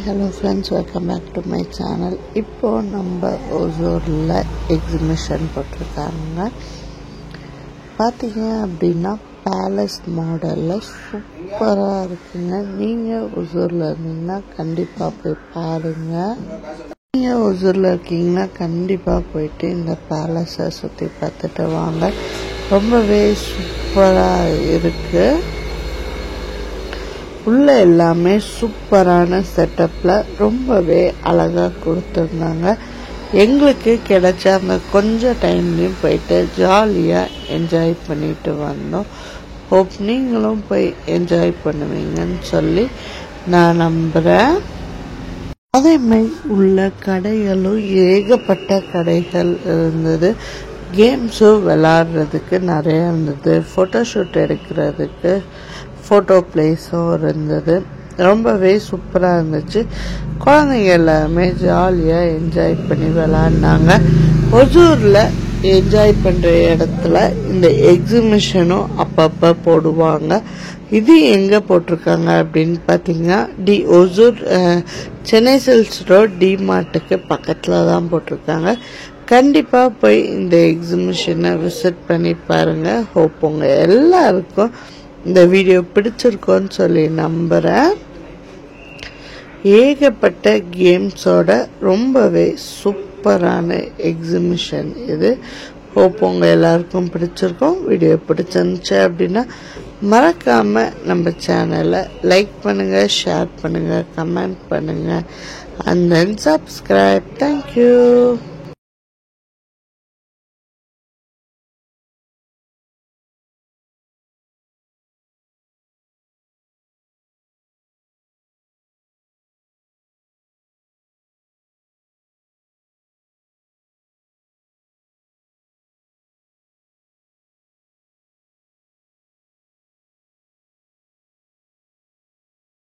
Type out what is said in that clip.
Hello friends, welcome back to my channel. இப்போ நம்ம ஓசூரில் எக்ஸிபிஷன் போட்டிருக்காங்க. பார்த்தீங்க அப்படின்னா பேலஸ் மாடலில் சூப்பராக இருக்குங்க. நீங்கள் ஓசூரில் இருந்தீங்கன்னா கண்டிப்பாக போய் பாருங்கள். நீங்கள் ஓசூரில் இருக்கீங்கன்னா கண்டிப்பாக போயிட்டு இந்த பேலஸை சுற்றி பார்த்துட்டு வாங்க. ரொம்பவே சூப்பராக இருக்குது. உள்ள எல்லாமே சூப்பரான செட்டப்பில் ரொம்பவே அழகாக கொடுத்துருந்தாங்க. எங்களுக்கு கிடைச்ச அந்த கொஞ்சம் டைம்லேயும் போயிட்டு ஜாலியாக என்ஜாய் பண்ணிட்டு வந்தோம். ஹோப் நீங்களும் போய் என்ஜாய் பண்ணுவீங்கன்னு சொல்லி நான் நம்புகிறேன். அதே மாதிரி உள்ள கடைகளும் ஏகப்பட்ட கடைகள் இருந்தது. கேம்ஸும் விளாடுறதுக்கு நிறையா இருந்தது. ஃபோட்டோஷூட் எடுக்கிறதுக்கு ஃபோட்டோ பிளேஸும் இருந்தது. ரொம்பவே சூப்பராக இருந்துச்சு. குழந்தைங்க எல்லாமே ஜாலியாக என்ஜாய் பண்ணி விளாட்னாங்க. ஒசூரில் என்ஜாய் பண்ணுற இடத்துல இந்த எக்ஸிபிஷனும் அப்பப்போ போடுவாங்க. இது எங்கே போட்டிருக்காங்க அப்படின்னு பார்த்தீங்கன்னா ஒசூர் சென்னை சில்க்ஸ் ரோட் டிமார்ட்டுக்கு பக்கத்தில் தான் போட்டிருக்காங்க. கண்டிப்பாக போய் இந்த எக்ஸிபிஷனை விசிட் பண்ணி பாருங்கள். ஹோப் உங்கள் எல்லாருக்கும் இந்த வீடியோ பிடிச்சிருக்கோன்னு சொல்லி நம்புகிறேன். ஏகப்பட்ட கேம்ஸோட ரொம்பவே சூப்பரான எக்ஸிபிஷன் இது. ஹோப் உங்கள் எல்லாருக்கும் பிடிச்சிருக்கோம். வீடியோ பிடிச்சிருந்துச்சு அப்படின்னா மறக்காமல் நம்ம சேனலை லைக் பண்ணுங்கள், ஷேர் பண்ணுங்கள், கமெண்ட் பண்ணுங்கள், and then subscribe. Thank you.